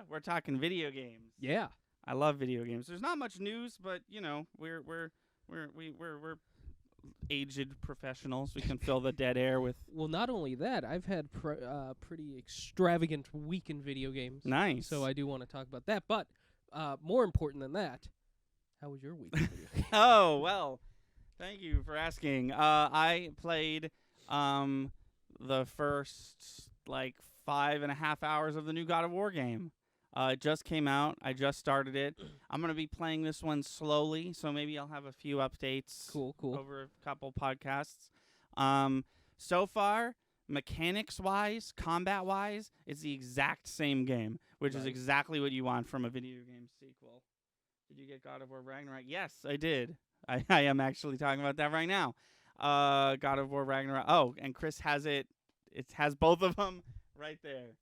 we're talking video games. Yeah. I love video games. There's not much news, but you know, we're aged professionals. We can fill the dead air with Well, not only that, I've had pretty extravagant week in video games. nice. So I do want to talk about that. But more important than that, how was your week in video games? Oh well, thank you for asking. I played the first like 5.5 hours of the new God of War game. It just came out. I just started it. I'm gonna be playing this one slowly, so maybe I'll have a few updates. Cool. Over a couple podcasts. So far, mechanics-wise, combat-wise, it's the exact same game, which is Nice. exactly what you want from a video game sequel. Did you get God of War Ragnarok? Yes, I did. I am actually talking about that right now. God of War Ragnarok. Oh, and Chris has it. It has both of them right there.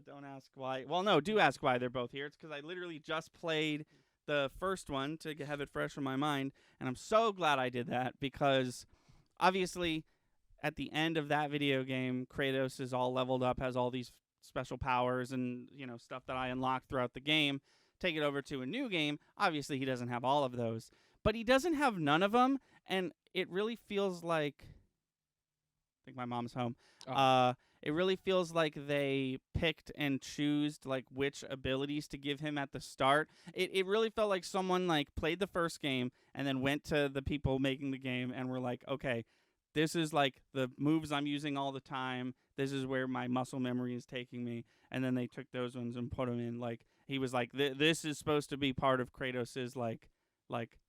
Don't ask why. Well, no, do ask why they're both here. It's because I literally just played the first one to have it fresh in my mind, and I'm so glad I did that because obviously at the end of that video game, Kratos is all leveled up, has all these special powers and, you know, stuff that I unlocked throughout the game. Take it over to a new game. Obviously, he doesn't have all of those, but he doesn't have none of them, and it really feels like I think my mom's home. Oh. It really feels like they picked and choose like which abilities to give him at the start. It really felt like someone like played the first game and then went to the people making the game and were like, okay, this is like the moves I'm using all the time. This is where my muscle memory is taking me. And then they took those ones and put them in. Like he was like, this is supposed to be part of Kratos's like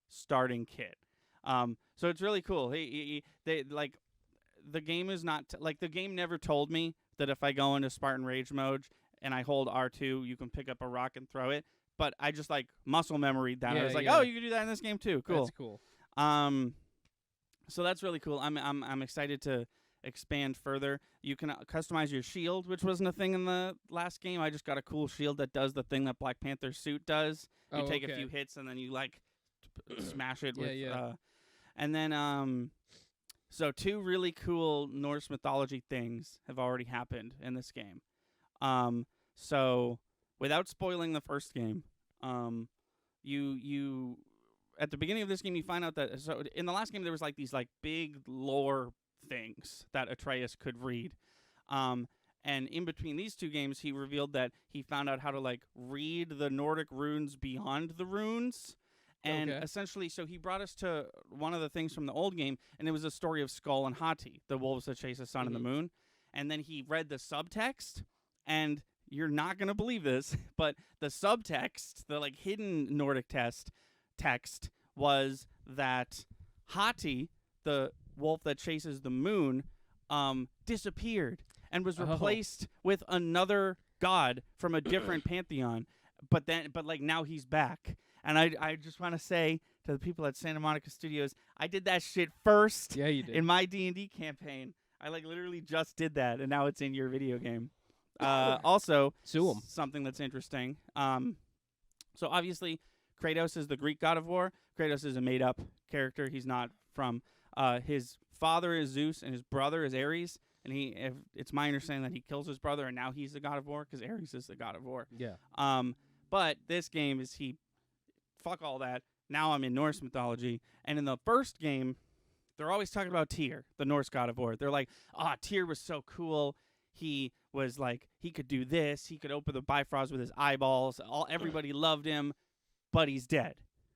starting kit. So it's really cool. They like. The game is not like the game never told me that if I go into Spartan Rage mode and I hold R2, you can pick up a rock and throw it. But I just like muscle memory that. I was like, oh, you can do that in this game too. Cool. That's cool. So that's really cool. I'm excited to expand further. You can customize your shield, which wasn't a thing in the last game. I just got a cool shield that does the thing that Black Panther's suit does. You take a few hits and then you like smash it with. And then so 2 really cool Norse mythology things have already happened in this game. So without spoiling the first game, you at the beginning of this game you find out that so in the last game there was like these like big lore things that Atreus could read. And in between these 2 games he revealed that he found out how to like read the Nordic runes beyond the runes. And essentially, so he brought us to one of the things from the old game, and it was a story of Skull and Hati, the wolves that chase the sun and the moon. And then he read the subtext, and you're not going to believe this, but the subtext, the like hidden Nordic text was that Hati, the wolf that chases the moon, disappeared and was replaced with another god from a different pantheon. But like now he's back. And I just want to say to the people at Santa Monica Studios, I did that shit first. Yeah, you did. In my D&D campaign. I like literally just did that, and now it's in your video game. Also, something that's interesting. So obviously, Kratos is the Greek god of war. Kratos is a made-up character. He's not from. His father is Zeus, and his brother is Ares. And it's my understanding that he kills his brother, and now he's the god of war because Ares is the god of war. Yeah. But this game is fuck all that. Now I'm in Norse mythology. And in the first game, they're always talking about Tyr, the Norse god of war. They're like, Tyr was so cool. He was like, he could do this. He could open the Bifrost with his eyeballs. Everybody loved him, but he's dead,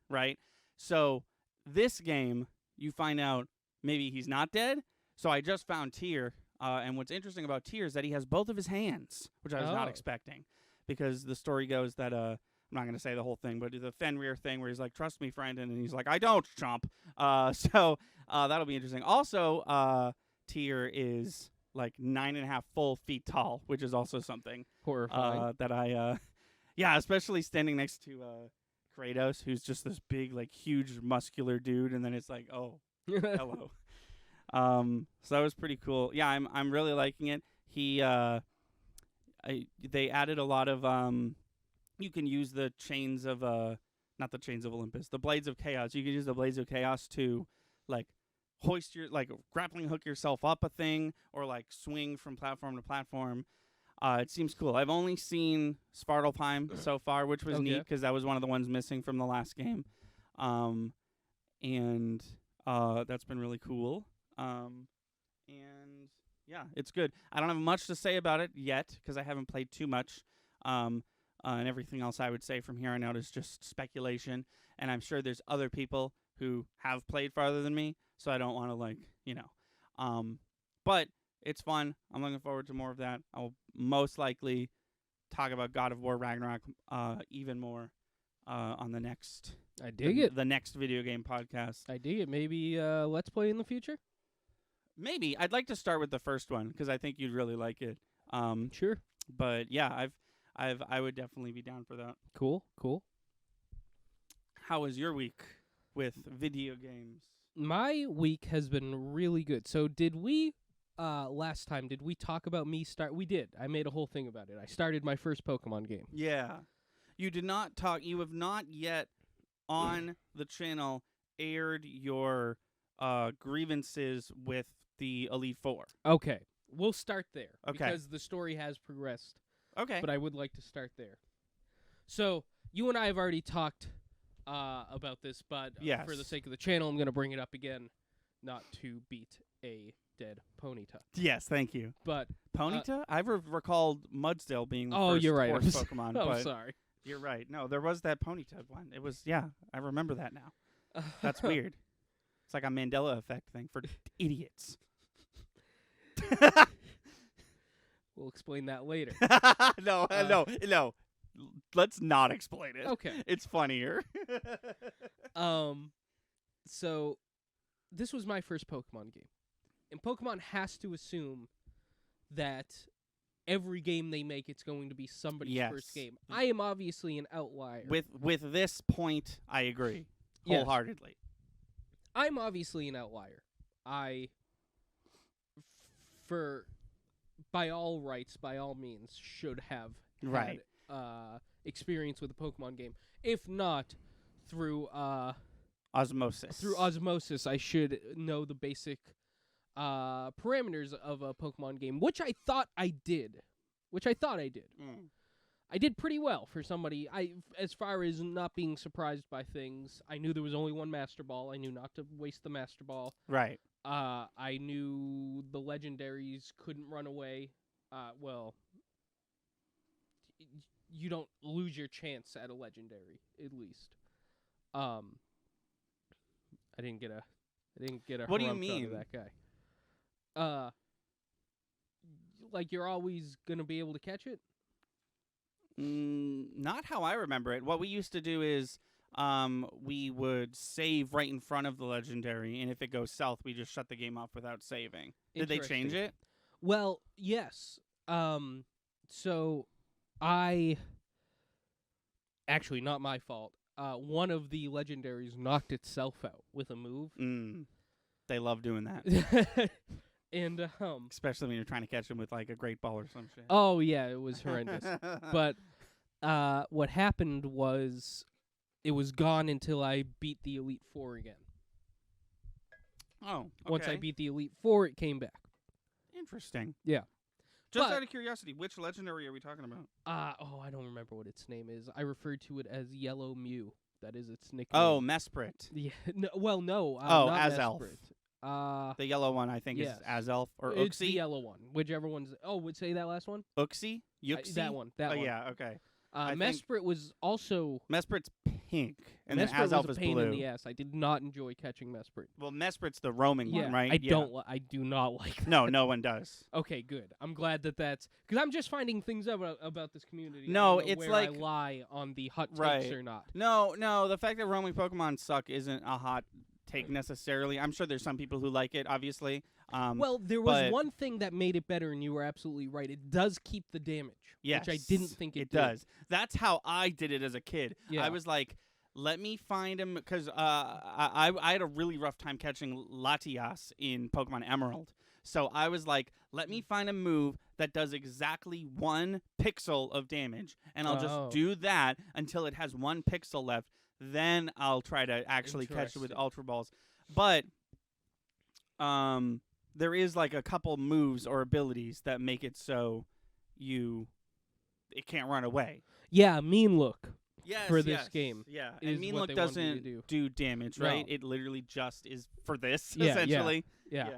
right? So this game, you find out maybe he's not dead. So I just found Tyr. And what's interesting about Tyr is that he has both of his hands, which I was not expecting. Because the story goes that... I'm not going to say the whole thing, but the Fenrir thing where he's like, trust me, friend, and he's like, I don't, chomp. So that'll be interesting. Also, Tyr is like 9.5 full feet tall, which is also something horrifying. That I, especially standing next to Kratos, who's just this big, like, huge, muscular dude, and then it's like, oh, hello. So that was pretty cool. Yeah, I'm really liking it. They added a lot of you can use the chains of not the chains of Olympus, the blades of chaos. You can use the blades of chaos to like hoist your like grappling hook yourself up a thing or like swing from platform to platform. It seems cool. I've only seen Svartalfheim so far, which was neat because that was one of the ones missing from the last game. And that's been really cool. And yeah, it's good. I don't have much to say about it yet because I haven't played too much. And everything else I would say from here on out is just speculation. And I'm sure there's other people who have played farther than me, so I don't want to but it's fun. I'm looking forward to more of that. I'll most likely talk about God of War Ragnarok even more on the next. I dig it. The next video game podcast. I dig it. Maybe Let's Play in the future. Maybe I'd like to start with the first one because I think you'd really like it. Sure. But yeah, I would definitely be down for that. Cool. How was your week with video games? My week has been really good. So did we? Last time, did we talk about me start? We did. I made a whole thing about it. I started my first Pokemon game. Yeah. You did not talk. You have not yet on the channel aired your grievances with the Elite Four. Okay. We'll start there. Okay. Because the story has progressed. Okay. But I would like to start there. So, you and I have already talked about this, but yes. For the sake of the channel, I'm going to bring it up again, not to beat a dead Ponyta. Yes, thank you. But Ponyta? I've recalled Mudsdale being the first you're right. horse Pokemon. I'm sorry. You're right. No, there was that Ponyta one. It was, I remember that now. That's weird. It's like a Mandela effect thing for idiots. We'll explain that later. No. Let's not explain it. Okay. It's funnier. So, this was my first Pokemon game. And Pokemon has to assume that every game they make, it's going to be somebody's first game. I am obviously an outlier. With this point, I agree wholeheartedly. I'm obviously an outlier. By all rights, by all means, should have had experience with a Pokemon game. If not, through osmosis. Through osmosis, I should know the basic parameters of a Pokemon game, which I thought I did. I did pretty well for somebody. As far as not being surprised by things, I knew there was only one Master Ball. I knew not to waste the Master Ball. Right. I knew the legendaries couldn't run away. You don't lose your chance at a legendary, at least. I didn't get a. What do you mean? Out of that guy. Like you're always gonna be able to catch it? Not how I remember it. What we used to do is we would save right in front of the legendary, and if it goes south, we just shut the game off without saving. Did they change it? Well, yes. So actually, not my fault. One of the legendaries knocked itself out with a move. They love doing that. And especially when you're trying to catch them with like a great ball or some shit. Oh yeah, it was horrendous. But what happened was it was gone until I beat the Elite Four again. Oh, okay. Once I beat the Elite Four, it came back. Interesting. Yeah. Just out of curiosity, which legendary are we talking about? I don't remember what its name is. I referred to it as Yellow Mew. That is its nickname. Oh, Mesprit. Yeah. No, well, no. Not Azelf. The yellow one, I think, is Azelf or Uxie. It's the yellow one. Whichever one's. Oh, would say that last one. Uxie. Yuxie. That one. That one. Yeah. Okay. Mesprit was also. Mesprit's pink, and Mesprit then Azelf was a is pain blue. in the ass. I did not enjoy catching Mesprit. Well, Mesprit's the roaming one, right? I do not like that. No one does. Okay, good. I'm glad that's because I'm just finding things about this community. No, I don't know it's where like I lie on the hot takes or not. No. The fact that roaming Pokemon suck isn't a hot take necessarily. I'm sure there's some people who like it, obviously. Well, there was one thing that made it better, and you were absolutely right. It does keep the damage, yes, which I didn't think it did. does. That's how I did it as a kid. Yeah. I was like, let me find him, because I had a really rough time catching Latias in Pokemon Emerald. So I was like, let me find a move that does exactly 1 pixel of damage, and I'll just do that until it has 1 pixel left. Then I'll try to actually catch it with Ultra Balls. But there is like a couple moves or abilities that make it so it can't run away. Yeah, mean look Yes, for this game. Yeah, is and mean what look they want you to doesn't do. damage, No. right? It literally just is for this, Yeah, essentially. Yeah.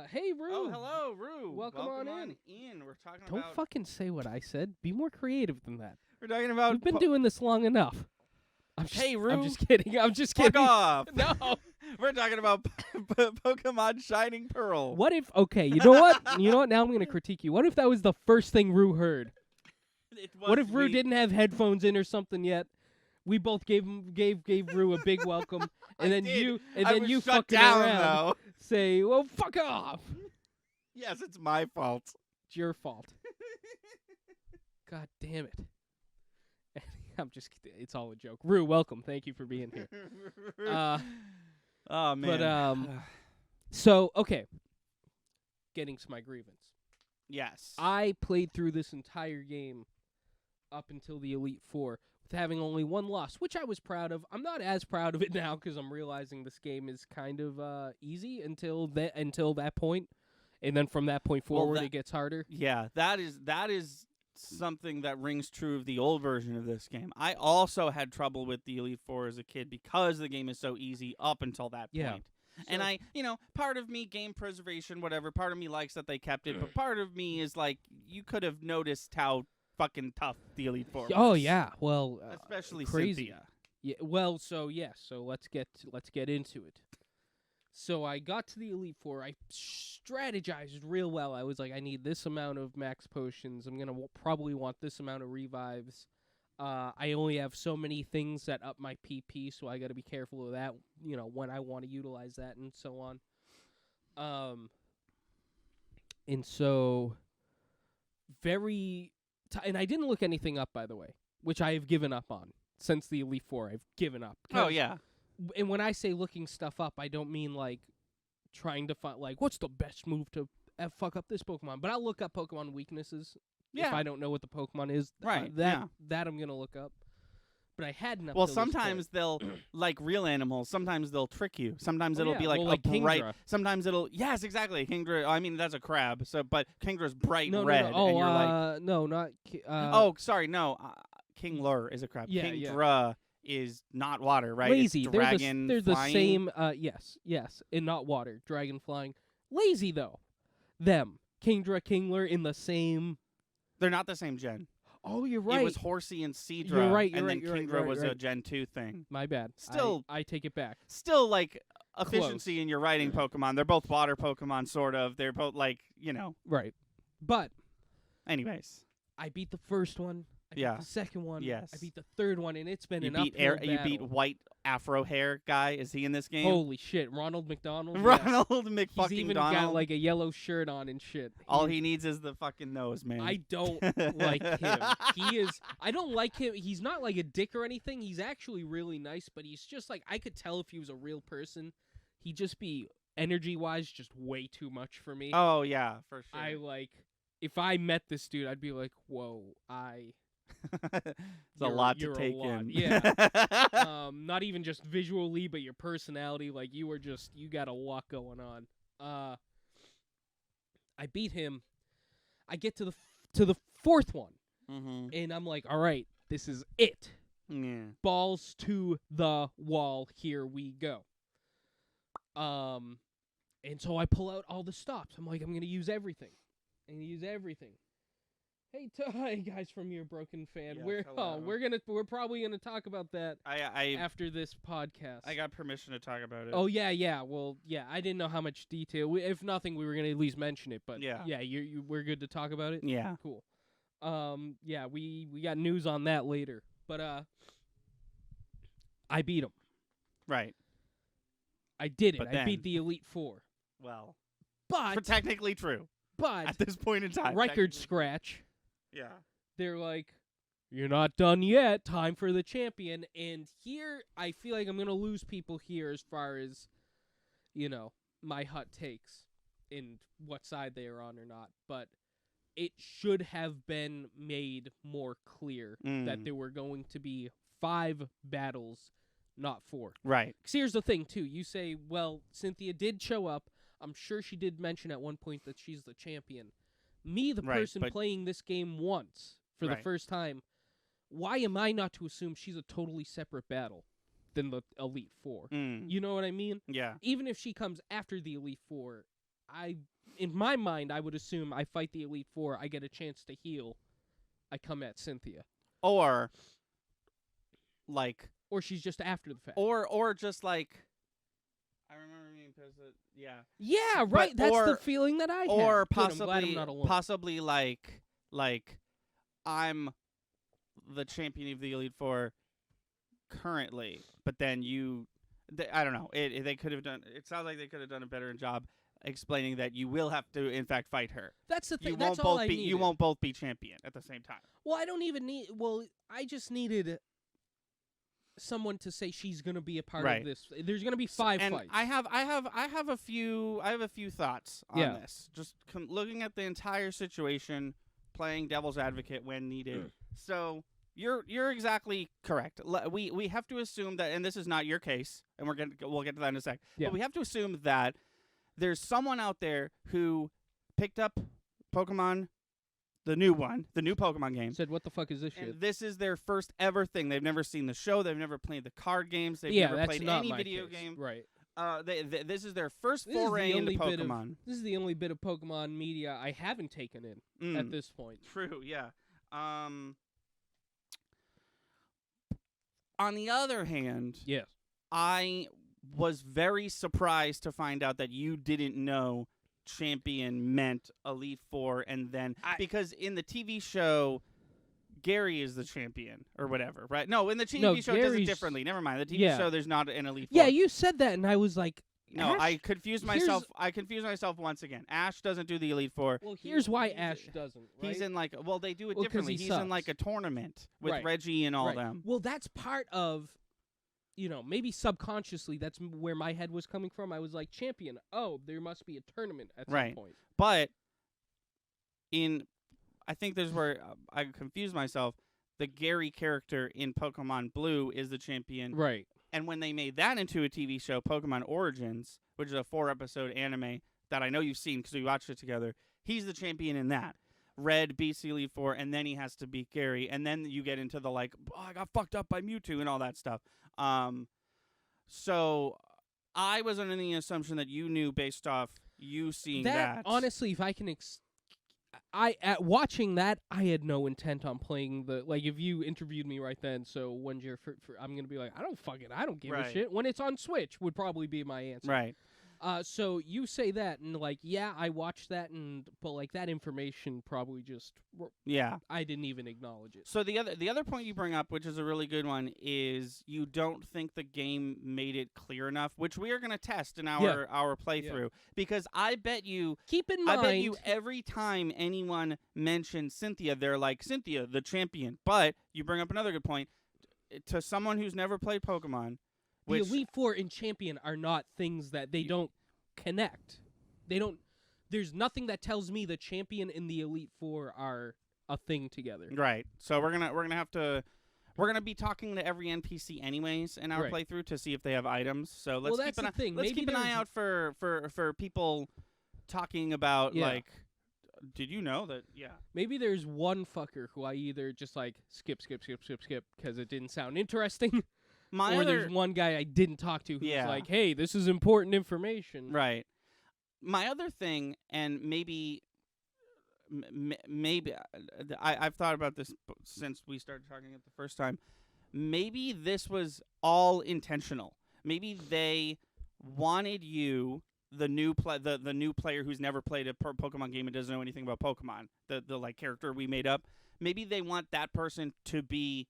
Hey, Rue. Oh, hello, Rue. Welcome on in. We're talking Don't about. fucking say what I said. Be more creative than that. We're talking about. We've been doing this long enough. Hey, Rue. I'm just kidding. I'm just Fuck kidding. off. No. We're talking about Pokemon Shining Pearl. What if? Okay, you know what? Now I'm gonna critique you. What if that was the first thing Rue heard? What if Rue didn't have headphones in or something yet? We both gave Rue a big welcome, and then you shut fucking down, around though. say, "Well, fuck off." Yes, it's my fault. It's your fault. God damn it. I'm just kidding. It's all a joke. Rue, welcome. Thank you for being here. Oh man. But so okay. Getting to my grievance. Yes. I played through this entire game up until the Elite Four with having only one loss, which I was proud of. I'm not as proud of it now because I'm realizing this game is kind of easy until that point, and then from that point forward it gets harder. Yeah, that is something that rings true of the old version of this game. I also had trouble with the Elite Four as a kid because the game is so easy up until that point. Yeah. And part of me, game preservation, whatever, part of me likes that they kept it, but part of me is like, you could have noticed how fucking tough the Elite Four was. Oh yeah, well, especially crazy. Cynthia. Yeah, well, so let's get into it. So I got to the Elite Four. I strategized real well. I was like, I need this amount of max potions. I'm gonna probably want this amount of revives. I only have so many things that up my PP, so I got to be careful of that. When I want to utilize that and so on. And so and I didn't look anything up, by the way, which I have given up on since the Elite Four. I've given up. Oh yeah. And when I say looking stuff up, I don't mean like trying to find like what's the best move to fuck up this Pokemon. But I'll look up Pokemon weaknesses if I don't know what the Pokemon is. Right. That I'm gonna look up. But I hadn't. Well, sometimes they'll like real animals. Sometimes they'll trick you. Sometimes it'll be like like a bright. Kingdra. Sometimes it'll Kingdra. I mean that's a crab. So, but Kingdra's bright no, red. No. And you're like, no, not. Sorry, no. Kingler is a crab. Yeah, Kingdra is not water, right? Lazy. It's dragon they're the flying. same. Yes, and not water. Dragon flying. Lazy though. Them. Kingdra, Kingler in the same. They're not the same gen. Oh, you're right. It was Horsey and Seadra. You're right. And then Kingdra was a Gen 2 thing. My bad. Still, I take it back. Still, like, efficiency in your riding Pokemon. They're both water Pokemon, sort of. They're both, like, Right. But. Anyways. I beat the first one. I beat the second one. Yes. I beat the third one, and it's been you an beat uphill battle. You beat white afro hair guy. Is he in this game? Holy shit, Ronald McDonald. Ronald McFucking He's even Donald. got like a yellow shirt on and shit. All he needs is the fucking nose, man. I don't like him. I don't like him. He's not like a dick or anything. He's actually really nice, but he's just like, I could tell if he was a real person, he'd just be energy-wise just way too much for me. Oh yeah, for sure. If I met this dude, I'd be like, whoa, it's a lot to take in. Yeah. Not even just visually, but your personality. Like you got a lot going on. I beat him. I get to the fourth one, and I'm like, all right, this is it. Yeah. Balls to the wall. Here we go. And so I pull out all the stops. I'm like, I'm gonna use everything. Hey guys from Your Broken Fan. Yes, We're probably gonna talk about that after this podcast. I got permission to talk about it. Oh yeah. Well, yeah. I didn't know how much detail. If nothing, we were gonna at least mention it. But yeah. We're good to talk about it. Yeah. Cool. Yeah. We got news on that later. But I beat him. Right. I did it. I beat the Elite Four. Well, but technically true. But at this point in time, record scratch. Yeah. They're like, you're not done yet. Time for the champion. And here, I feel like I'm going to lose people here as far as, my hot takes and what side they are on or not. But it should have been made more clear that there were going to be 5 battles, not 4. Right. Because here's the thing, too. You say, well, Cynthia did show up. I'm sure she did mention at one point that she's the champion. Me, the Right, person but- playing this game once for the Right. first time, why am I not to assume she's a totally separate battle than the Elite Four? Mm. You know what I mean? Yeah. Even if she comes after the Elite Four, in my mind, I would assume I fight the Elite Four, I get a chance to heal, I come at Cynthia. Or, like... Or she's just after the fact. Or just, like... I remember being pissed at... Yeah. Yeah, right. That's the feeling that I had. Or Good, I'm glad I'm not alone. possibly like I'm the champion of the Elite Four currently, but then I don't know. They could have done. It sounds like they could have done a better job explaining that you will have to, in fact, fight her. That's the thing. That's all I needed. You won't both be champion at the same time. Well, I don't even need. Well, I just needed someone to say she's gonna be a part of this. There's gonna be 5 and fights. I have a few thoughts on this. Just looking at the entire situation, playing devil's advocate when needed. So you're exactly correct. We have to assume that, and this is not your case, and we'll get to that in a sec. Yeah. But we have to assume that there's someone out there who picked up Pokemon. The new Pokemon game. Said, what the fuck is this shit? And this is their first ever thing. They've never seen the show. They've never played the card games. They've never played any video game. Right. This is their first foray into Pokemon. This is the only bit of Pokemon media I haven't taken in at this point. True, yeah. On the other hand, yes, I was very surprised to find out that you didn't know champion meant Elite Four, and then because in the TV show Gary is the champion or whatever, right? No, in the TV show it does it differently. Never mind. The TV show there's not an Elite Four. Yeah, you said that and I was like, no, Ash? I confused myself. I confused myself once again. Ash doesn't do the Elite Four. Well, here's why Ash doesn't. Right? He's in they do it differently. He's in like a tournament with Reggie and all them. Well, that's part of maybe subconsciously, that's where my head was coming from. I was like, champion. Oh, there must be a tournament at some point. But I think there's where I confused myself. The Gary character in Pokemon Blue is the champion. Right. And when they made that into a TV show, Pokemon Origins, which is a 4-episode anime that I know you've seen because we watched it together, he's the champion in that. Red beats the Elite Four, and then he has to beat Gary, and then you get into the I got fucked up by Mewtwo and all that stuff. So I was under the assumption that you knew based off you seeing that. Honestly, if I can, at watching that, I had no intent on playing if you interviewed me right then. So when's your I'm gonna be like, I don't give a shit. When it's on Switch would probably be my answer. Right. So you say that, and I watched that, but that information probably just I didn't even acknowledge it. So the other point you bring up, which is a really good one, is you don't think the game made it clear enough, which we are going to test in our playthrough, because I bet you keep in mind, I bet you every time anyone mentions Cynthia, they're like, Cynthia, the champion. But you bring up another good point to someone who's never played Pokemon. The Elite Four and Champion are not things that they don't connect. There's nothing that tells me the Champion and the Elite Four are a thing together. Right. So we're gonna be talking to every NPC anyways in our playthrough to see if they have items. So let's keep an eye out for people talking about did you know that? Yeah. Maybe there's one fucker who I either just skip because it didn't sound interesting. There's one guy I didn't talk to who's like, hey, this is important information. Right. My other thing, and maybe I've thought about this since we started talking it the first time. Maybe this was all intentional. Maybe they wanted you, the new player who's never played a Pokemon game and doesn't know anything about Pokemon, the character we made up. Maybe they want that person to be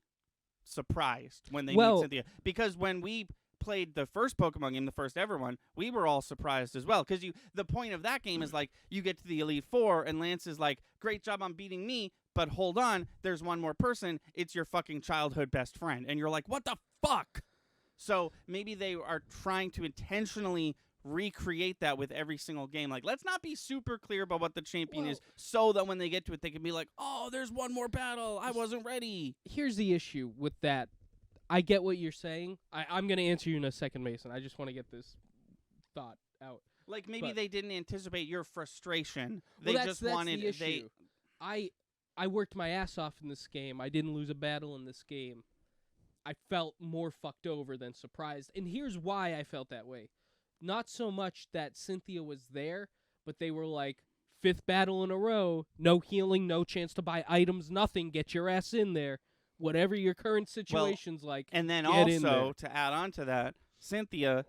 surprised when they meet Cynthia, because when we played the first Pokemon game, the first ever one, we were all surprised as well, because the point of that game is you get to the Elite Four and Lance is like, great job on beating me, but hold on, there's one more person, it's your fucking childhood best friend, and you're like, what the fuck? So maybe they are trying to intentionally recreate that with every single game. Let's not be super clear about what the champion is, so that when they get to it, they can be like, oh, there's one more battle. I wasn't ready. Here's the issue with that. I get what you're saying. I'm going to answer you in a second, Mason. I just want to get this thought out. Like maybe But- they didn't anticipate your frustration. Well, They that's wanted the issue. I worked my ass off in this game. I didn't lose a battle in this game. I felt more fucked over than surprised. And here's why I felt that way. Not so much that Cynthia was there, but they were like, 5th battle in a row, no healing, no chance to buy items, nothing. Get your ass in there. Whatever your current situation's like. And then get in also there. to add on to that, Cynthia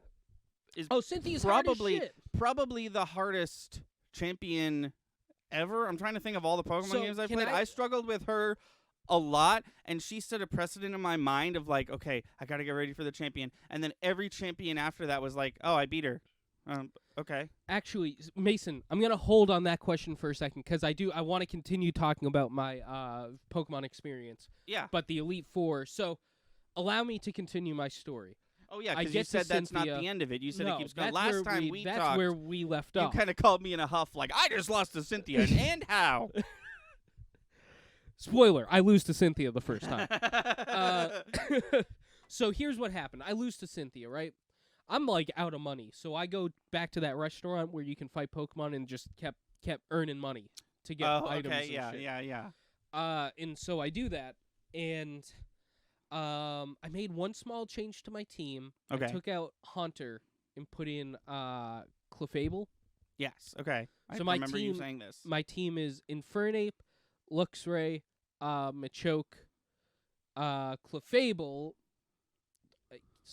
is Cynthia's probably hard as shit. probably the hardest champion ever. I'm trying to think of all the Pokemon So, games I can played. I- I struggled with her a lot, and she set a precedent in my mind of like, okay, I got to get ready for the champion. And then every champion after that was like, oh, I beat her. Okay. Actually, Mason, I'm going to hold on that question for a second because I want to continue talking about my Pokemon experience. Yeah. But the Elite Four. So, allow me to continue my story. Oh, yeah, I because you get to said that's not Cynthia. the end of it. You said No, it keeps going. that's Last where time we that's talked, where we left you off. kind of called me in a huff like, I just lost to Cynthia. And how? Spoiler, I lose to Cynthia the first time. So here's what happened. I lose to Cynthia, right? I'm like out of money. So I go back to that restaurant where you can fight Pokemon and just kept earning money to get items okay, and yeah, shit. yeah. And so I do that, and I made one small change to my team. Okay. I took out Haunter and put in Clefable. Yes, okay. So I my remember you team- saying this. My team is Infernape, Luxray, Machoke, Clefable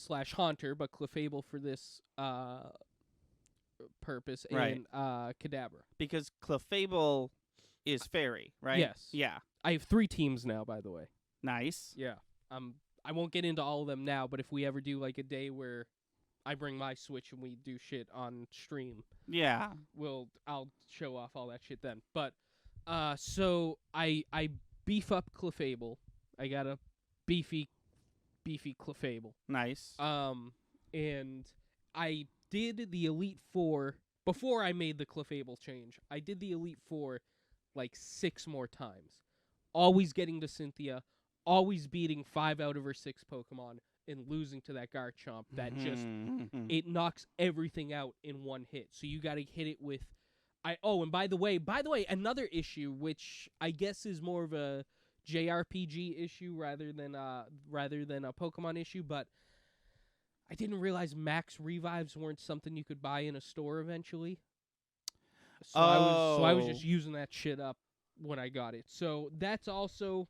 / Haunter, but Clefable for this purpose, Right. and Kadabra. Because Clefable is fairy, right? Yes. Yeah. I have 3 teams now, by the way. Nice. Yeah. I won't get into all of them now, but if we ever do like a day where I bring my Switch and we do shit on stream, Yeah. I'll show off all that shit then. But so I beef up Clefable. I got a beefy Clefable. Nice. And I did the Elite Four before I made the Clefable change. I did the Elite Four like 6 more times, always getting to Cynthia, always beating 5 out of her 6 Pokemon, and losing to that Garchomp that just it knocks everything out in one hit. So you got to hit it with and by the way, another issue which I guess is more of a JRPG issue rather than a Pokemon issue, but I didn't realize max revives weren't something you could buy in a store eventually. So I was just using that shit up when I got it. So that's also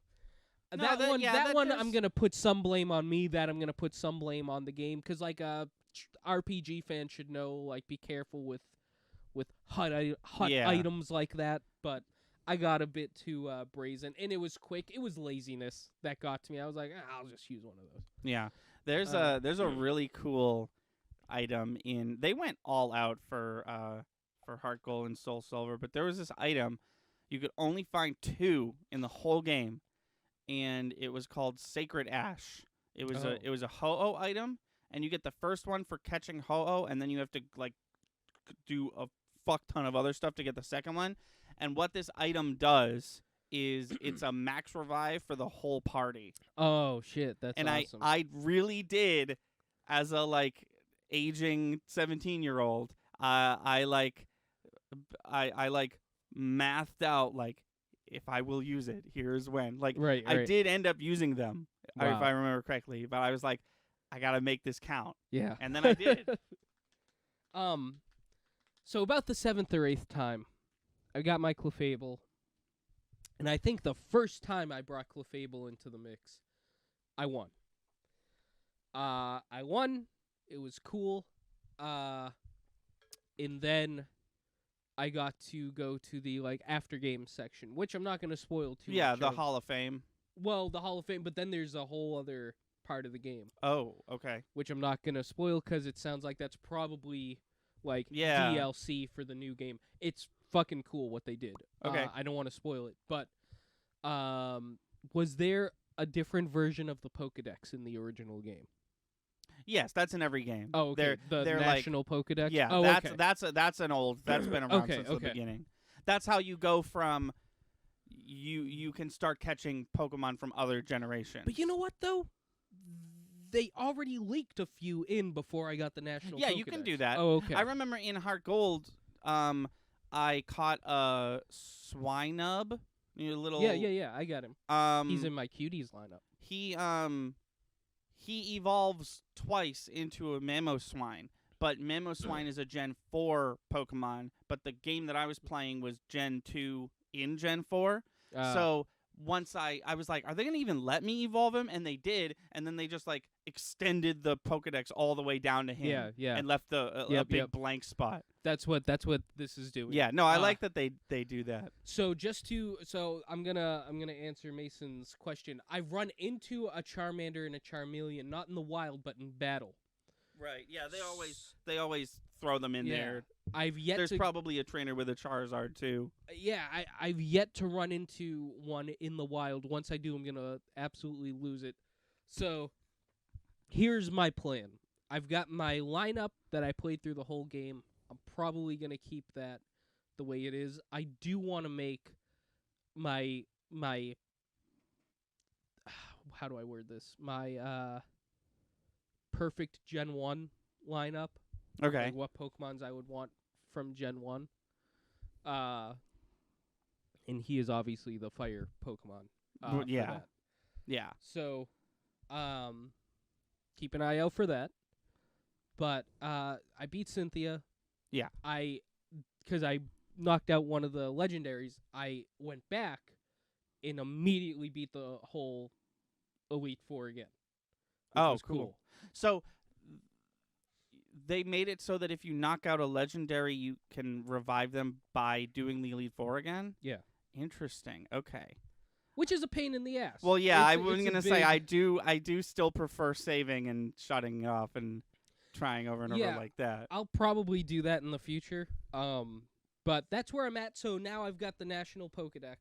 that one I'm going to put some blame on me, that I'm going to put some blame on the game, cuz like a RPG fan should know, like, be careful with hot items like that, but I got a bit too brazen, and it was quick. It was laziness that got to me. I was like, I'll just use one of those. Yeah. There's a really cool item in. They went all out for Heart Gold and Soul Silver, but there was this item you could only find 2 in the whole game, and it was called Sacred Ash. It was a Ho-Oh item, and you get the first one for catching Ho-Oh, and then you have to like do a fuck ton of other stuff to get the second one. And what this item does is it's a max revive for the whole party. Oh shit, that's awesome. I really did, as a like aging 17-year-old. I mathed out like, if I will use it, here's when. Like right. I did end up using them, if Wow. I remember correctly. But I was like, I gotta make this count. Yeah. And then I did. So about the 7th or 8th time, I got my Clefable, and I think the first time I brought Clefable into the mix, I won. It was cool. And then I got to go to the like after game section, which I'm not going to spoil too much. Yeah, the of. Hall of Fame. Well, the Hall of Fame, but then there's a whole other part of the game, Oh, okay. which I'm not going to spoil because it sounds like that's probably like Yeah. DLC for the new game. It's fucking cool what they did. Okay. I don't want to spoil it, but was there a different version of the Pokédex in the original game? Yes, that's in every game. Oh, okay. They're the National Pokédex? Yeah, Oh, that's okay. that's an old. That's been around Okay, since okay. the beginning. That's how you go from. You can start catching Pokemon from other generations. But you know what, though? they already leaked a few in before I got the National Yeah, Pokedex. you can do that. Oh, okay. I remember in Heart Gold, I caught a Swinub. Little. Yeah. I got him. He's in my cuties lineup. He evolves twice into a Mamoswine, but Mamoswine is a Gen 4 Pokemon, but the game that I was playing was Gen 2 in Gen 4. So once I was like, are they going to even let me evolve him? And they did, and then they just like extended the Pokedex all the way down to him and left a big blank spot. That's what this is doing. Yeah, no, I like that they do that. So I'm gonna answer Mason's question. I've run into a Charmander and a Charmeleon, not in the wild, but in battle. Right. Yeah, they always throw them in there. There's probably a trainer with a Charizard too. Yeah, I've yet to run into one in the wild. Once I do, I'm gonna absolutely lose it. So here's my plan. I've got my lineup that I played through the whole game. I'm probably going to keep that the way it is. I do want to make my how do I word this? My perfect Gen 1 lineup. Okay. Like what Pokemons I would want from Gen 1. And he is obviously the fire Pokemon. Yeah. Yeah. So keep an eye out for that. But I beat Cynthia. Yeah. Because I knocked out one of the legendaries, I went back and immediately beat the whole Elite Four again. Oh, cool. So they made it so that if you knock out a legendary, you can revive them by doing the Elite Four again? Yeah. Interesting. Okay. Which is a pain in the ass. Well, yeah, I was going to say I do still prefer saving and shutting it off and trying over and over like that. I'll probably do that in the future. But that's where I'm at. So now I've got the National Pokedex,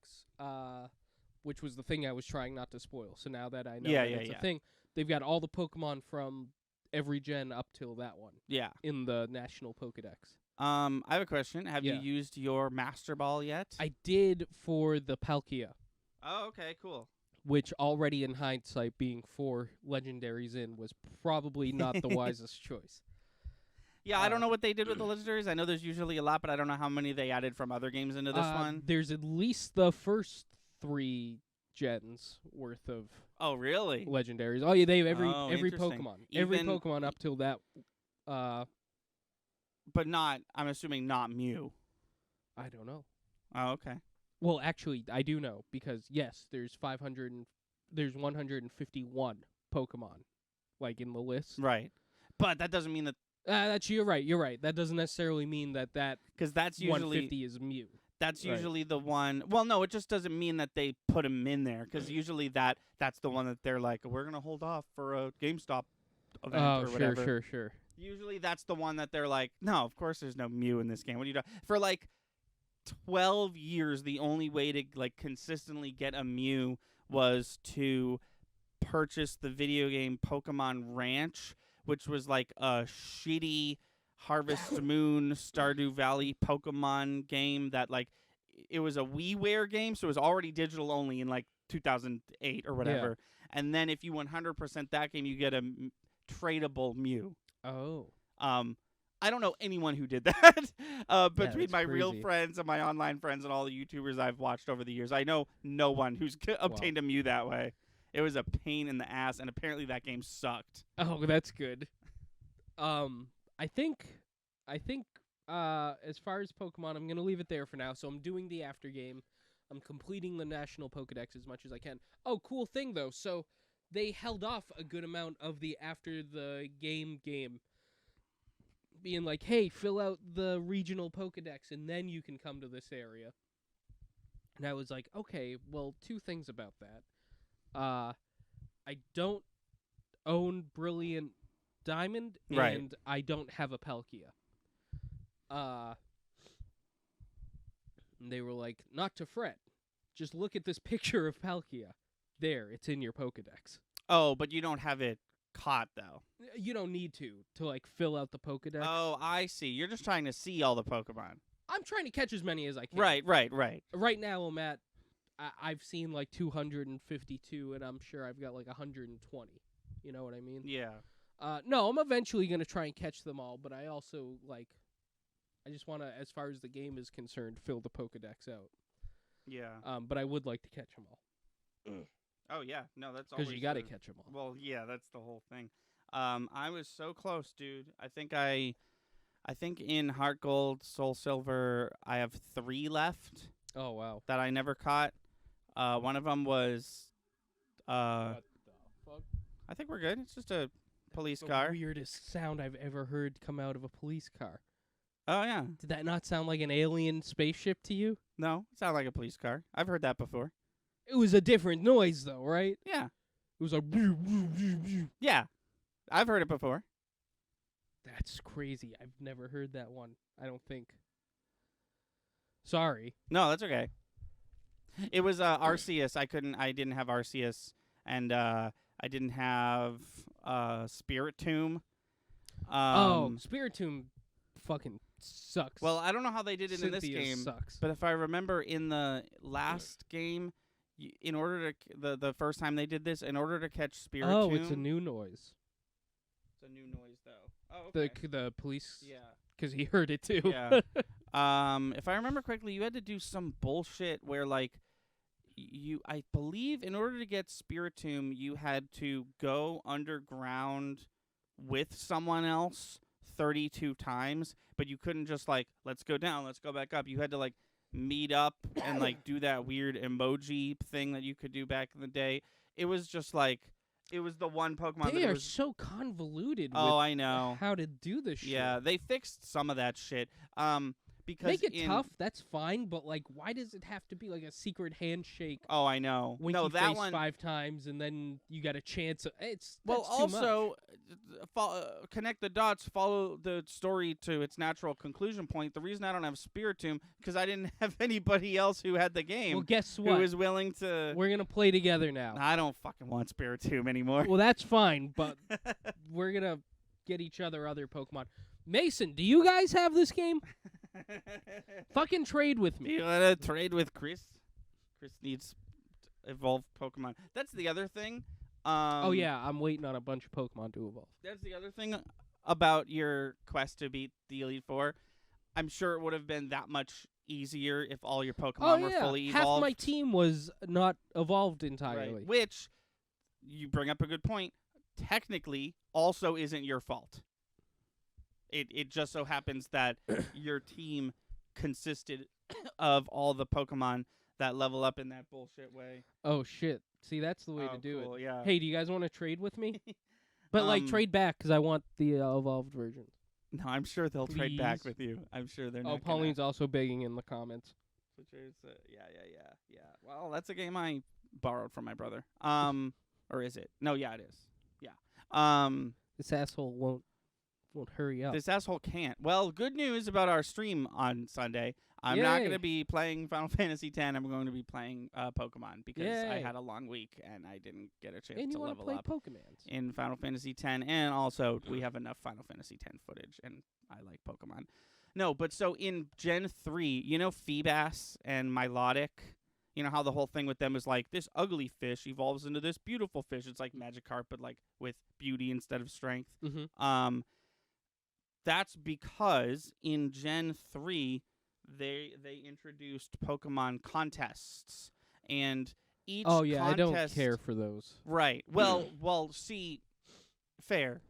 which was the thing I was trying not to spoil. So now that I know it's a thing, they've got all the Pokemon from every gen up till that one. Yeah. In the National Pokedex. I have a question. Have you used your Master Ball yet? I did for the Palkia. Oh, okay, cool. Which already in hindsight, being 4 legendaries in, was probably not the wisest choice. Yeah, I don't know what they did with the legendaries. I know there's usually a lot, but I don't know how many they added from other games into this one. There's at least the first 3 gens worth of really? Legendaries. Oh, yeah, they have every Pokemon. Every Pokemon up till that. But not, I'm assuming not Mew. I don't know. Oh, okay. Well, actually, I do know, because, yes, there's 151 Pokemon, like, in the list. Right. But that doesn't mean that... You're right. That doesn't necessarily mean that 'cause that's usually 150 is Mew. That's usually the one... Well, no, it just doesn't mean that they put him in there, because usually that's the one that they're like, we're going to hold off for a GameStop event or whatever. Sure. Usually that's the one that they're like, no, of course there's no Mew in this game. What are you doing? For, like... 12 years, the only way to like consistently get a Mew was to purchase the video game Pokemon Ranch, which was like a shitty Harvest Moon Stardew Valley Pokemon game that like it was a WiiWare game, so it was already digital only in like 2008 or whatever. Yeah. And then if you 100% that game, you get a tradable Mew. Oh. I don't know anyone who did that. Between my crazy. Real friends and my online friends and all the YouTubers I've watched over the years, I know no one who's obtained a Mew that way. It was a pain in the ass, and apparently that game sucked. Oh, that's good. I think as far as Pokemon, I'm gonna leave it there for now. So I'm doing the after game. I'm completing the National Pokedex as much as I can. Oh, cool thing though. So they held off a good amount of the after the game. Being like, hey, fill out the regional Pokedex, and then you can come to this area. And I was like, okay, well, 2 things about that. I don't own Brilliant Diamond, and I don't have a Palkia. And they were like, not to fret. Just look at this picture of Palkia. There, it's in your Pokedex. Oh, but you don't have it caught, though. You don't need to like fill out the Pokedex. Oh, I see. You're just trying to see all the Pokemon. I'm trying to catch as many as I can. Right. Right now I'm at I've seen like 252, and I'm sure I've got like 120 You know what I mean? Yeah. No, I'm eventually going to try and catch them all, but I also, like, I just want to, as far as the game is concerned, fill the Pokedex out. Yeah. But I would like to catch them all. Oh, yeah. No, that's always... Because you got to catch them all. Well, yeah, that's the whole thing. I was so close, dude. I think in Heart Gold, Soul Silver, I have 3 left. Oh, wow. That I never caught. One of them was... what the fuck? I think we're good. It's just a police The car. weirdest sound I've ever heard come out of a police car. Oh, yeah. Did that not sound like an alien spaceship to you? No, it sounded like a police car. I've heard that before. It was a different noise, though, right? Yeah. It was like... Yeah. I've heard it before. That's crazy. I've never heard that one, I don't think. Sorry. No, that's okay. It was Arceus. I didn't have Arceus, and I didn't have Spirit Tomb. Spirit Tomb fucking sucks. Well, I don't know how they did it in this Cynthia game, sucks. but if I remember in the last game, in order to the first time they did this, in order to catch Spirit Tomb... Oh, it's a new noise. It's a new noise, though. Oh, okay. The police... Yeah. Because he heard it, too. Yeah. If I remember correctly, you had to do some bullshit where, like, I believe in order to get Spirit Tomb, you had to go underground with someone else 32 times, but you couldn't just, like, let's go down, let's go back up. You had to, like, meet up and, like, do that weird emoji thing that you could do back in the day. It was just, like, it was the one Pokemon They that are was... so convoluted with I know. how to do this shit. Yeah, they fixed some of that shit. Because Make it tough, that's fine, but, like, why does it have to be, like, a secret handshake? Oh, I know. Winky No, that face one... 5 times, and then you got a chance. That's also, connect the dots, follow the story to its natural conclusion point. The reason I don't have Spirit Tomb, because I didn't have anybody else who had the game. Well, guess what? Who was willing to... We're going to play together now. I don't fucking want Spirit Tomb anymore. Well, that's fine, but we're going to get each other other Pokemon. Mason, do you guys have this game? Fucking trade with me. Do you want to trade with Chris? Chris needs evolved Pokemon. That's the other thing. Oh, yeah, I'm waiting on a bunch of Pokemon to evolve. That's the other thing about your quest to beat the Elite Four. I'm sure it would have been that much easier if all your Pokemon were fully evolved. Half my team was not evolved entirely. Right. Which, you bring up a good point, technically also isn't your fault. It just so happens that your team consisted of all the Pokemon that level up in that bullshit way. Oh, shit. See, that's the way to do cool, it. Yeah. Hey, do you guys want to trade with me? But, trade back, because I want the evolved version. No, I'm sure they'll trade back Please. with you. I'm sure they're Oh, not Pauline's also begging in the comments. Yeah. Well, that's a game I borrowed from my brother. Or is it? No, yeah, it is. Yeah. This asshole won't hurry up. This asshole can't. Well, good news about our stream on Sunday. I'm not going to be playing Final Fantasy X. I'm going to be playing Pokemon because I had a long week and I didn't get a chance to level up Pokemans in Final Fantasy X. And also, we have enough Final Fantasy X footage, and I like Pokemon. No, but so in Gen 3, you know Feebas and Milotic? You know how the whole thing with them is like, this ugly fish evolves into this beautiful fish. It's like Magikarp, but like with beauty instead of strength. Mm-hmm. That's because in Gen 3, they introduced Pokemon contests, and each contest... I don't care for those. Right. Well, see, fair.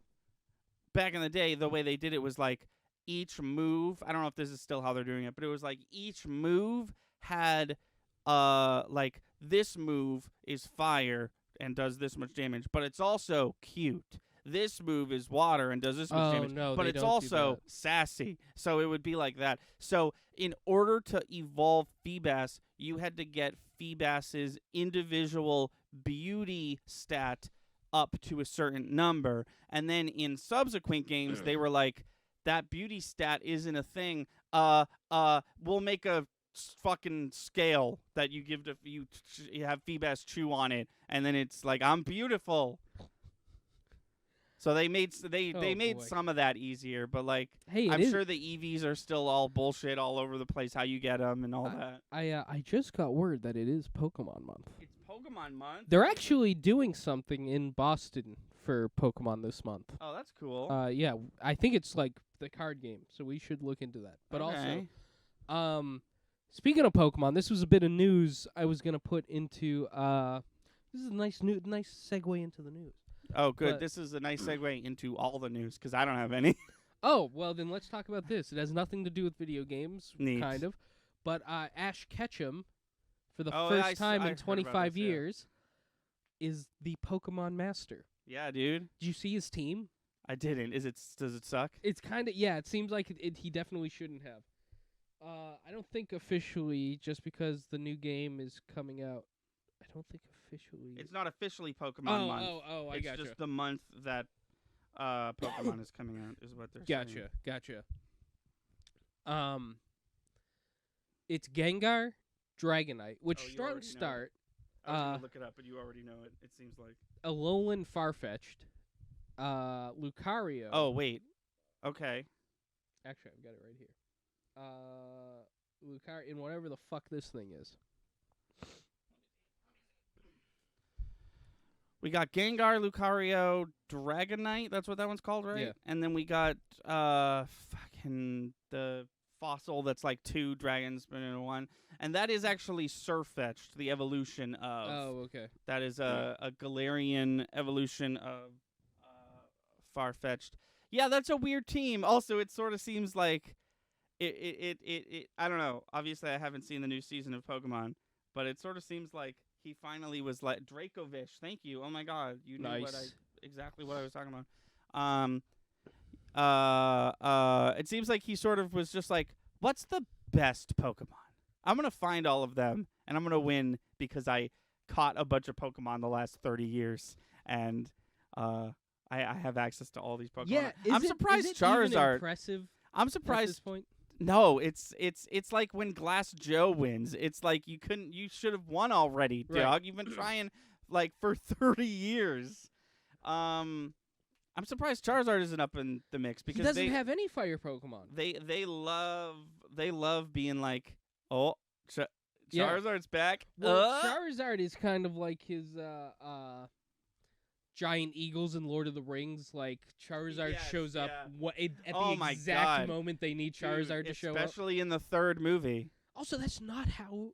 Back in the day, the way they did it was like each move, I don't know if this is still how they're doing it, but it was like each move had, like, this move is fire and does this much damage, but it's also cute. This move is water and does this much damage, but it's also sassy. So it would be like that. So in order to evolve Feebas, you had to get Feebas's individual beauty stat up to a certain number. And then in subsequent games, they were like, that beauty stat isn't a thing. We'll make a fucking scale that you give to you have Feebas chew on it, and then it's like, I'm beautiful. So they made some of that easier, but like, hey, I'm sure the EVs are still all bullshit all over the place, how you get them and all that. I just got word that it is Pokemon month. It's Pokemon month. They're actually doing something in Boston for Pokemon this month. Oh, that's cool. Yeah, I think it's like the card game, so we should look into that. But also, speaking of Pokemon, this was a bit of news I was gonna put into. This is a nice segue into the news. Oh, good. This is a nice segue into all the news because I don't have any. Oh, well, then let's talk about this. It has nothing to do with video games, Neat. kind of. But Ash Ketchum, for the Oh, first time in heard about 25 this, yeah. years, is the Pokemon Master. Yeah, dude. Did you see his team? I didn't. Does it suck? It's kind of, yeah, it seems like he definitely shouldn't have. I don't think officially, just because the new game is coming out. I don't think officially. It's not officially Pokemon month. I it's gotcha. just the month that Pokemon is coming out is what they're saying. Gotcha. It's Gengar, Dragonite, which strong start. I was gonna look it up, but you already know it. It seems like Alolan Farfetch'd, Lucario. Oh wait, okay. Actually, I've got it right here. Lucario, and whatever the fuck this thing is. We got Gengar, Lucario, Dragonite. That's what that one's called, right? Yeah. And then we got fucking the fossil that's like 2 dragons but in one. And that is actually Surfetched, the evolution of. Oh, okay. That is a Galarian evolution of Farfetch'd. Yeah, that's a weird team. Also, it sort of seems like it I don't know. Obviously, I haven't seen the new season of Pokemon, but it sort of seems like he finally was like Dracovish. Thank you. Oh my God, you knew exactly what I was talking about. It seems like he sort of was just like, what's the best Pokemon? I'm gonna find all of them and I'm gonna win because I caught a bunch of Pokemon the last 30 years and I have access to all these Pokemon. Yeah, I'm surprised Charizard. Even impressive. I'm surprised. At this point? No, it's like when Glass Joe wins. It's like you should have won already, dog. Right. You've been trying like for 30 years. I'm surprised Charizard isn't up in the mix because he doesn't have any fire Pokemon. They love being like, oh, Charizard's back. Well, Charizard is kind of like his giant eagles in Lord of the Rings. Like Charizard shows up at the exact moment they need Charizard to show up. Especially in the 3rd movie. Also, that's not how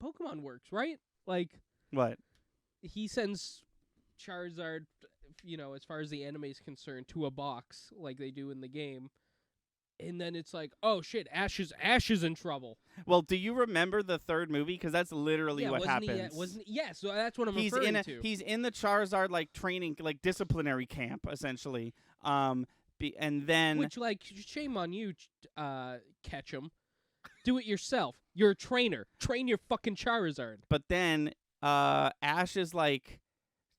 Pokemon works, right? Like what? He sends Charizard, as far as the anime is concerned, to a box like they do in the game. And then it's like, oh shit, Ash is in trouble. Well, do you remember the 3rd movie? Because that's literally what happens. So that's what I'm referring to. He's in the Charizard like training, like disciplinary camp, essentially. And then which, like, shame on you, Ketchum. Do it yourself. You're a trainer. Train your fucking Charizard. But then Ash is like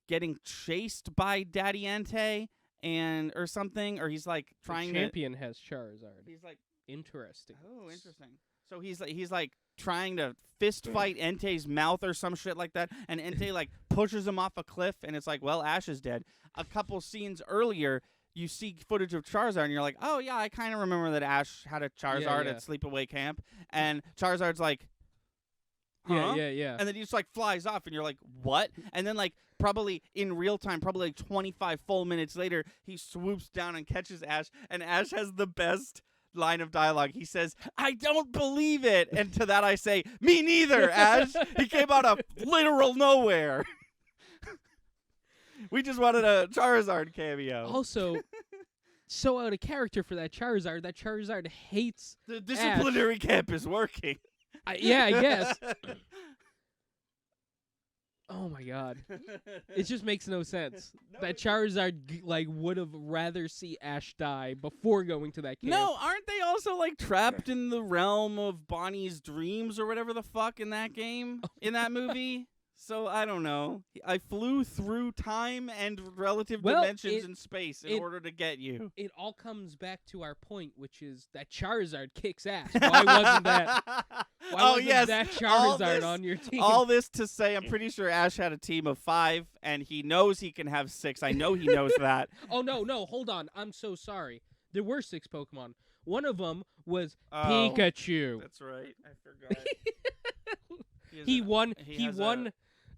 getting chased by Daddy Entei. Or something, or he's like trying the champion has Charizard. He's like interesting. Oh, interesting. So he's like trying to fist fight Entei's mouth or some shit like that, and Entei like pushes him off a cliff, and it's like, well, Ash is dead. A couple scenes earlier, you see footage of Charizard, and you're like, oh yeah, I kind of remember that Ash had a Charizard at Sleepaway Camp, and Charizard's like, huh? Yeah. And then he just like flies off, and you're like, what? And then like probably in real time, probably like 25 full minutes later, he swoops down and catches Ash, and Ash has the best line of dialogue. He says, I don't believe it. And to that I say, me neither, Ash. He came out of literal nowhere. We just wanted a Charizard cameo. Also, so out of character for that Charizard hates the disciplinary camp is working. I guess. Oh my God, it just makes no sense. That Charizard would have rather see Ash die before going to that camp. No, aren't they also like trapped in the realm of Bonnie's dreams or whatever the fuck in that game, in that movie? So I don't know. I flew through time and relative dimensions in space in order to get you. It all comes back to our point, which is that Charizard kicks ass. Why wasn't that? Why wasn't that Charizard on your team? All this to say, I'm pretty sure Ash had a team of 5, and he knows he can have 6. I know he knows that. Oh no! Hold on. I'm so sorry. There were 6 Pokemon. One of them was Pikachu. That's right. I forgot. He won.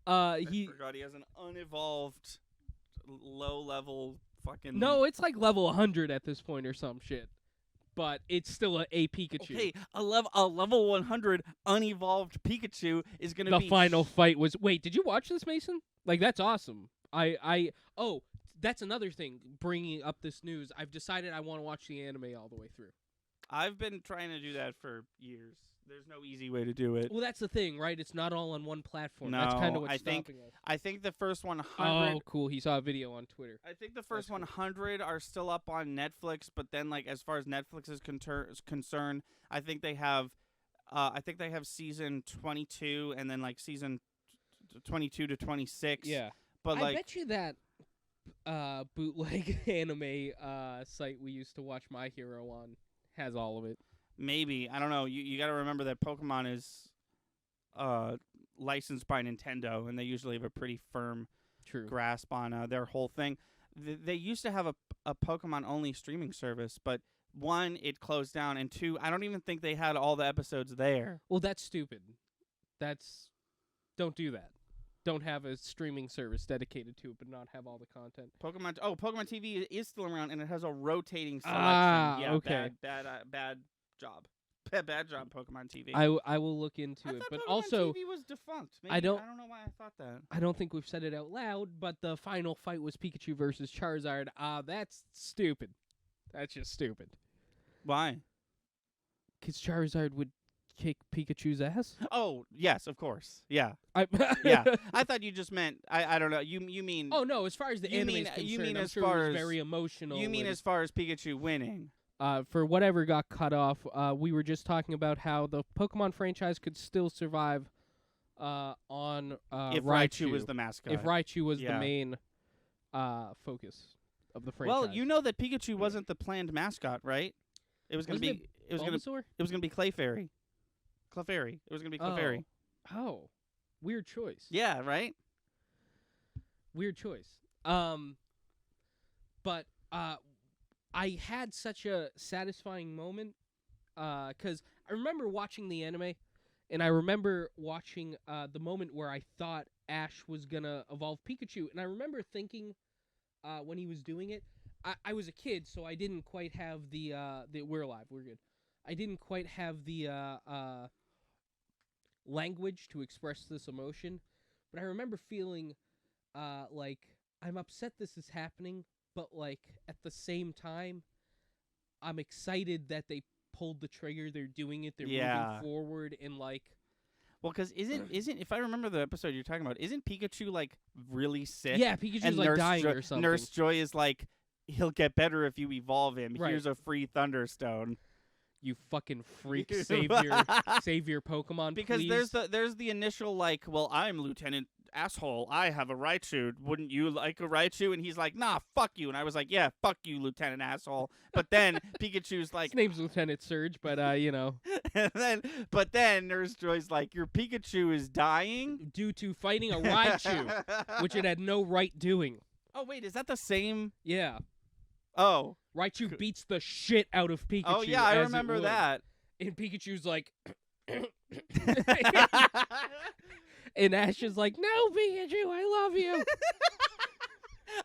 I forgot he has an unevolved low level fucking. No, it's like level 100 at this point or some shit. But it's still a Pikachu. Okay, a level 100 unevolved Pikachu is gonna be the final fight was. Wait, did you watch this, Mason? Like, that's awesome. Oh, that's another thing. Bringing up this news, I've decided I want to watch the anime all the way through. I've been trying to do that for years. There's no easy way to do it. Well, that's the thing, right? It's not all on one platform. No, that's kind of what's stopping us. I think the first 100. Oh, cool. He saw a video on Twitter. I think the first 100 are still up on Netflix, but then like as far as Netflix is concerned, I think they have season 22 and then like season 22 to 26. Yeah. But I bet you that bootleg anime site we used to watch My Hero on has all of it. Maybe. I don't know. You got to remember that Pokemon is licensed by Nintendo, and they usually have a pretty firm grasp on their whole thing. They used to have a Pokemon-only streaming service, but 1, it closed down, and 2, I don't even think they had all the episodes there. Well, that's stupid. Don't do that. Don't have a streaming service dedicated to it, but not have all the content. Pokemon TV is still around, and it has a rotating selection. Yeah, okay. Bad job. Bad job, Pokemon TV. I will look into it, but Pokemon also TV was defunct. Maybe, I don't know why I thought that. I don't think we've said it out loud, but the final fight was Pikachu versus Charizard. That's stupid. That's just stupid. Why? Because Charizard would kick Pikachu's ass. Oh yes, of course. Yeah. Yeah. I thought you just meant I don't know. You mean? Oh no, as far as the anime is concerned, you mean I'm as sure far it was as very emotional. You mean as far as Pikachu winning? For whatever got cut off, we were just talking about how the Pokemon franchise could still survive on if Raichu was the mascot. If Raichu was the main focus of the franchise. Well, you know that Pikachu wasn't the planned mascot, right? It was going to be. It was going to be Clefairy. Clefairy. It was going to be Clefairy. Oh, weird choice. Yeah, right? Weird choice. But I had such a satisfying moment because I remember watching the anime, and I remember watching the moment where I thought Ash was going to evolve Pikachu, and I remember thinking when he was doing it, I was a kid, so I didn't quite have the we're alive, we're good. I didn't quite have the language to express this emotion, but I remember feeling like I'm upset this is happening, but like at the same time, I'm excited that they pulled the trigger. They're doing it. They're moving forward, and like. Well, because isn't if I remember the episode you're talking about, isn't Pikachu like really sick? Yeah, Pikachu's like dying or something. Nurse Joy is like, he'll get better if you evolve him. Right. Here's a free Thunderstone. You fucking freak! Save your Pokemon, because please. there's the initial like, well, I'm Lieutenant Asshole. I have a Raichu. Wouldn't you like a Raichu? And he's like, nah, fuck you. And I was like, yeah, fuck you, Lieutenant Asshole. But then Pikachu's like, his name's Lieutenant Surge, but you know. But then Nurse Joy's like, your Pikachu is dying due to fighting a Raichu, which it had no right doing. Oh wait, is that the same? Yeah. Oh. Raichu beats the shit out of Pikachu. Oh yeah, I remember that. And Pikachu's like, and Ash is like, no, Pikachu, I love you.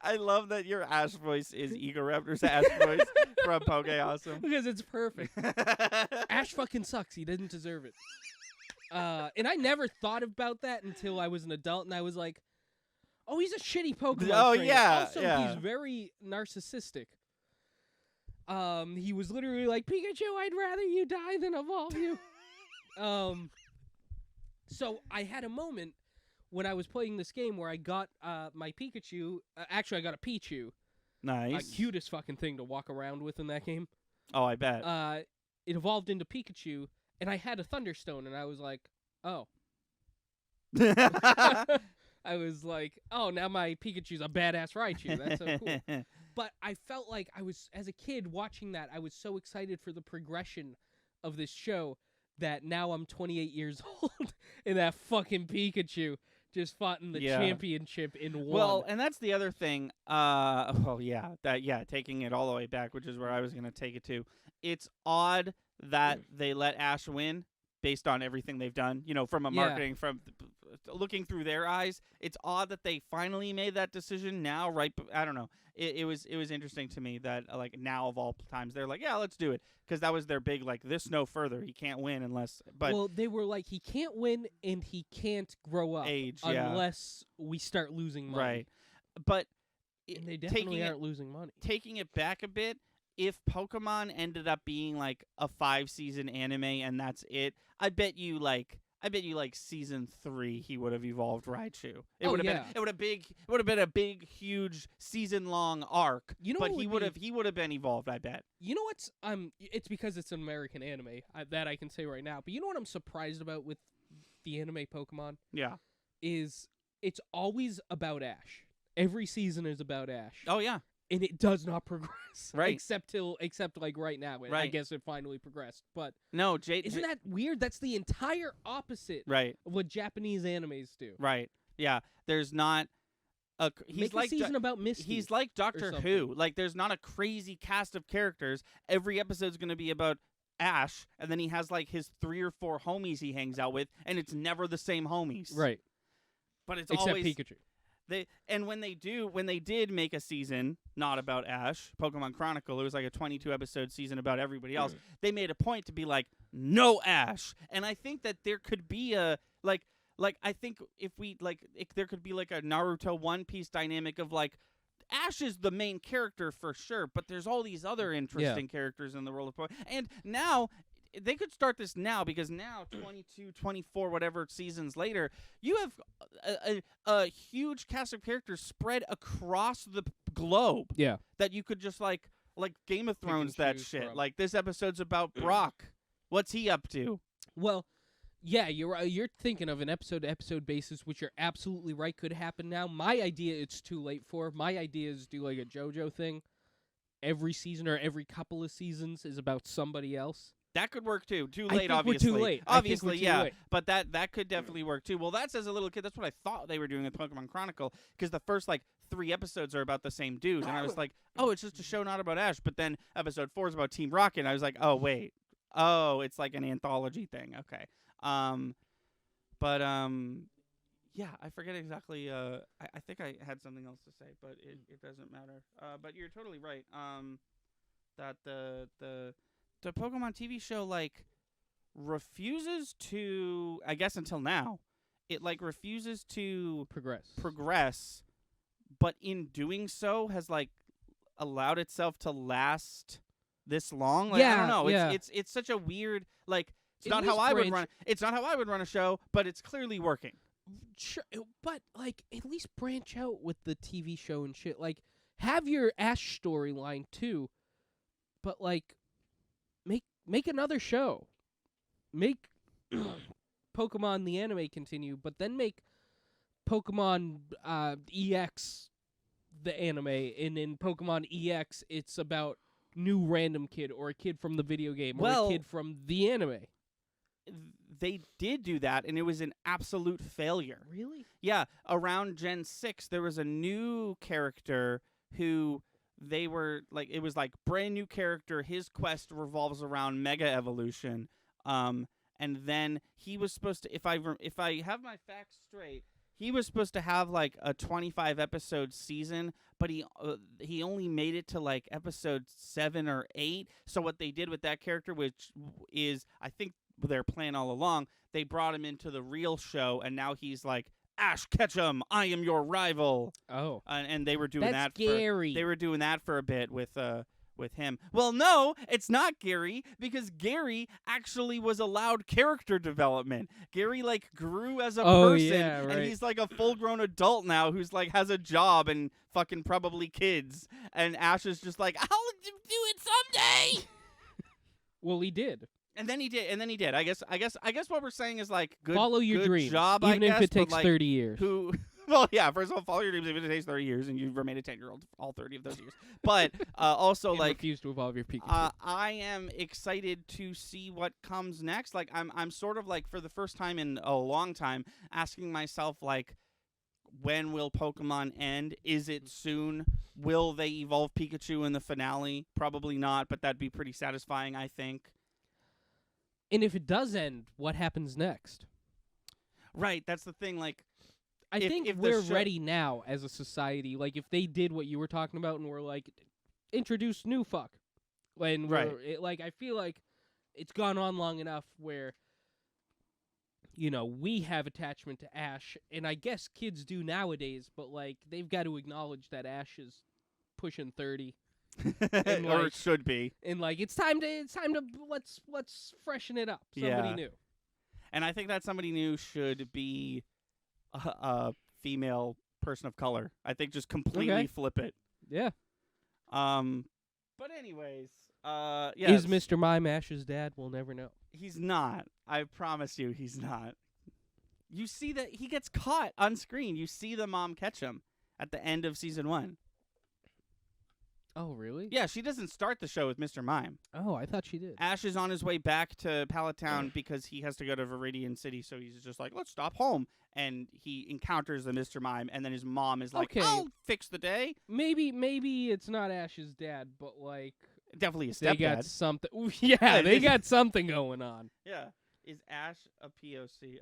I love that your Ash voice is Egoraptor's Ash voice from Poke Awesome. Because it's perfect. Ash fucking sucks. He didn't deserve it. And I never thought about that until I was an adult, and I was like, oh, he's a shitty Pokemon trainer. Yeah. Also, he's very narcissistic. He was literally like, Pikachu, I'd rather you die than evolve you. So I had a moment when I was playing this game where I got my Pikachu. Actually, I got a Pichu. Nice. Cutest fucking thing to walk around with in that game. Oh, I bet. It evolved into Pikachu, and I had a Thunderstone, and I was like, oh. I was like, oh, now my Pikachu's a badass Raichu. That's so cool. But I felt like I was, as a kid watching that, I was so excited for the progression of this show that now I'm 28 years old and that fucking Pikachu just fought in the championship in one. Well, and that's the other thing. Taking it all the way back, which is where I was going to take it to. It's odd that they let Ash win based on everything they've done, from a marketing, from looking through their eyes. It's odd that they finally made that decision now, right? I don't know. It was interesting to me that like now of all times they're like, yeah, let's do it, because that was their big like this no further. He can't win unless. But well, they were like, he can't win and he can't grow up unless we start losing money. Right, but and they definitely aren't losing money. Taking it back a bit, if Pokemon ended up being like a 5-season anime and that's it, I bet you like season 3 he would have evolved Raichu. It would have been a big, huge season-long arc. But he would have been evolved, I bet. You know what's it's because it's an American anime that I can say right now. But you know what I'm surprised about with the anime Pokemon? Yeah, is it's always about Ash. Every season is about Ash. Oh yeah. And it does not progress, right? Except like right now. Right. I guess it finally progressed, but no, isn't that weird? That's the entire opposite, right, of what Japanese animes do. Right? Yeah, there's not a. He's Make a season about Misty. He's like Doctor Who. Like there's not a crazy cast of characters. Every episode's going to be about Ash, and then he has like his 3 or 4 homies he hangs out with, and it's never the same homies, right? But it's except always Pikachu. When they did make a season not about Ash, Pokemon Chronicle, it was like a 22 episode season about everybody else. They made a point to be like, no Ash. And I think that there could be a I think there could be like a Naruto One Piece dynamic of like Ash is the main character for sure, but there's all these other interesting characters in the world of Pokemon. And now they could start this now, because now 22, 24, whatever seasons later, you have a huge cast of characters spread across the globe. Yeah, that you could just like Game of Thrones that shit. From. Like this episode's about Brock. What's he up to? Well, yeah, you're thinking of an episode to episode basis, which you're absolutely right could happen now. My idea, it's too late for. My idea is do like a JoJo thing. Every season or every couple of seasons is about somebody else. That could work too. Too I late, think obviously. We're too late. Obviously, yeah. Late. But that could definitely work too. Well, that's as a little kid. That's what I thought they were doing with Pokemon Chronicle, because the first 3 episodes are about the same dude, and I was like, oh, it's just a show not about Ash. But then episode 4 is about Team Rocket, and I was like, oh wait, it's like an anthology thing. Okay. Yeah, I forget exactly. I think I had something else to say, but it doesn't matter. But you're totally right. That the Pokemon TV show refuses to, I guess until now, it refuses to progress, but in doing so has allowed itself to last this long. I don't know. It's such a weird it's not how I would run. It's not how I would run a show, but it's clearly working. Sure, but at least branch out with the TV show and shit. Have your Ash storyline too, but make another show. Make Pokemon the anime continue, but then make Pokemon EX the anime, and in Pokemon EX it's about new random kid or a kid from the video game or a kid from the anime. They did do that, and it was an absolute failure. Really? Yeah, around Gen 6 there was a new character who they were it was brand new character. His quest revolves around Mega Evolution, and then he was supposed to, if I have my facts straight, he was supposed to have a 25 episode season, but he only made it to episode 7 or 8. So what they did with that character, which is I think their plan all along, they brought him into the real show, and now he's Ash Ketchum, I am your rival. Oh, and they were doing That's that. Gary. They were doing that for a bit with him. Well, no, it's not Gary, because Gary actually was allowed character development. Gary grew as a person, yeah, right. And he's a full-grown adult now who's has a job and fucking probably kids. And Ash is just I'll do it someday. Well, he did. And then he did. I guess what we're saying is good. Follow your good dreams, job, even I guess, if it takes but, 30 years. Well, yeah. First of all, follow your dreams even if it takes 30 years, and you've remained a 10-year-old all 30 of those years. But also refuse to evolve your Pikachu. I am excited to see what comes next. I'm sort of for the first time in a long time asking myself when will Pokemon end? Is it soon? Will they evolve Pikachu in the finale? Probably not, but that'd be pretty satisfying, I think. And if it does end, what happens next? Right, that's the thing. Like, I think if we're ready now as a society. Like, if they did what you were talking about and were like, introduce new fuck. When I feel like it's gone on long enough where, we have attachment to Ash, and I guess kids do nowadays, but, like, they've got to acknowledge that Ash is pushing 30. And, or it should be. And, like, it's time to let's freshen it up. Somebody new. And I think that somebody new should be a female person of color. I think just completely flip it. Yeah. But anyways, Is Mr. Mime Ash's dad? We'll never know. He's not. I promise you, he's not. You see that he gets caught on screen. You see the mom catch him at the end of season 1. Oh, really? Yeah, she doesn't start the show with Mr. Mime. Oh, I thought she did. Ash is on his way back to Pallet Town because he has to go to Viridian City, so he's just like, let's stop home. And he encounters the Mr. Mime, and then his mom is like, I'll fix the day. Maybe it's not Ash's dad, but, like... Definitely a stepdad. They got something... Yeah, they got something going on. Yeah. Is Ash a POC?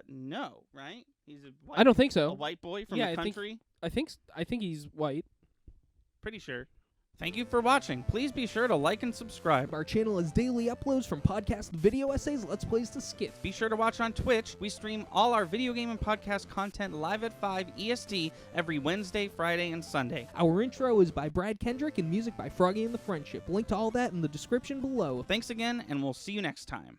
No, right? He's a white, I don't think so. A white boy from the country? I think he's white. Pretty sure. Thank you for watching. Please be sure to like and subscribe. Our channel has daily uploads from podcast video essays, Let's Plays to skits. Be sure to watch on Twitch. We stream all our video game and podcast content live at 5 EST every Wednesday, Friday, and Sunday. Our intro is by Brad Kendrick and music by Froggy and the Friendship. Link to all that in the description below. Thanks again, and we'll see you next time.